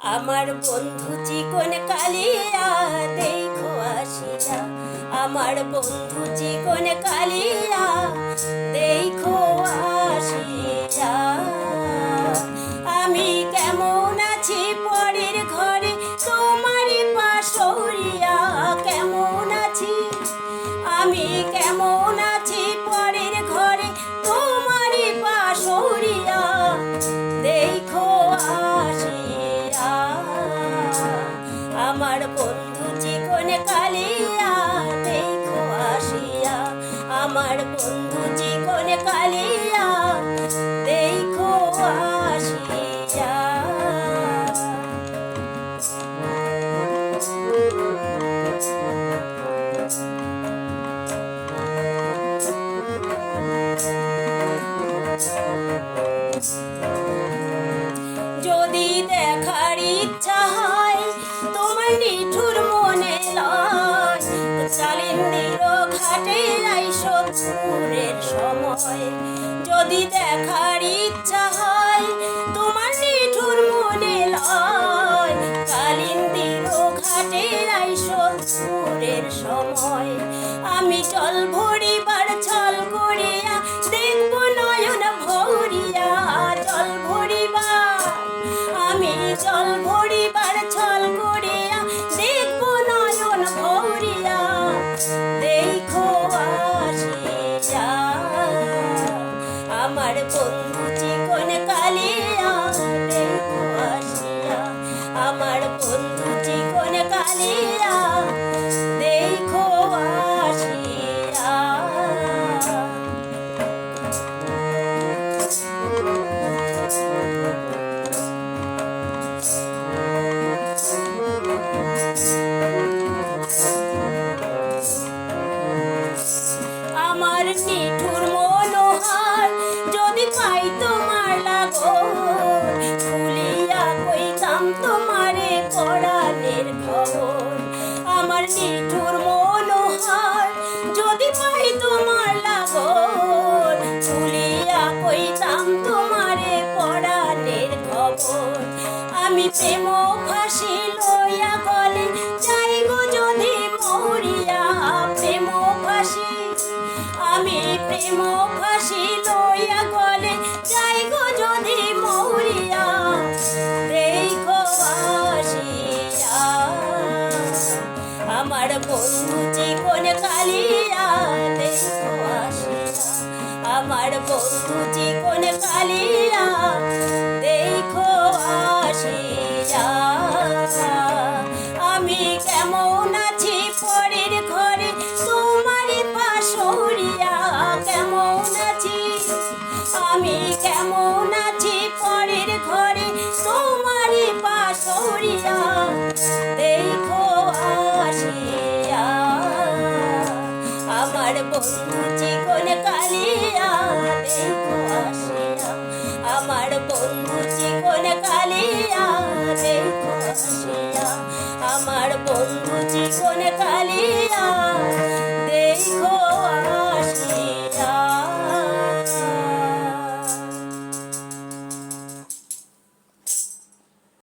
আমার বন্ধু চিকন কালিয়া দেখো আসিয়া, আমার বন্ধু চিকন কালিয়া দেখো আসিয়া। আমি কেমন আছি পরের ঘরে তোমারই পাশরিয়া, কেমন আছি আমি কেমন আছি পরের ঘরে তোমারই পাশরিয়া দেখো আসিয়া। আমার বন্ধু চিকন কালিয়া দেখো আসিয়া, আমার বন্ধু চিকন কালিয়া দেখো আসিয়া। যদি দেখার ইচ্ছা হয় তোমার নিঠুর মনে লয়, কালিন্দির ঘাটে আইসো দুপুরের সময়। যদি দেখার ইচ্ছা হয় তোমার নিঠুর মনে লয়, কালিন্দির ঘাটে আইসো দুপুরের সময়। আমি জল ভরিবার ছল করিয়া দেখব নয়ন ভরিয়া, জল ভরিবার আমি জল ভরিবার ছল করিয়া দেখব নয়ন ভরিয়া দেখো আসিয়া। আমার বন্ধু চিকন কালিয়া দেখো আসিয়া, আমার বন্ধু চিকন কালিয়া দেখো আসিয়া। আমার নিঠুর মনোহার যদি পাই তোমার লাগর, খুলিয়া কইতাম তোমারে পরাণের খবর। আমার নিঠুর মনোহার যদি পাই তোমার লাগর, খুলিয়া কইতাম তোমারে পরাণের খবর। আমি প্রেম ফাঁসি লইয়া গলে যাইব যদি মরিয়া, প্রেম ফাঁসি আমি প্রেম ফাঁসি লইয়া গলে যাইব যদি মরিয়া দেখো আসিয়া। আমার বন্ধু চিকন কালিয়া দেখো আসিয়া, আমার বন্ধু চিকন কালিয়া দেখো আসিয়া। আমি কেমন আছি পরের ঘরে তোমারই পাশরিয়া, কেমন আছি আমি কেমন আছি পরের ঘরে তোমারই পাশরিয়া দেখো আসিয়া। আমার বন্ধু চিকন কালিয়া দেখো আসিয়া, আমার বন্ধু চিকন কালিয়া দেখো আসিয়া, আমার বন্ধু চিকন কালিয়া।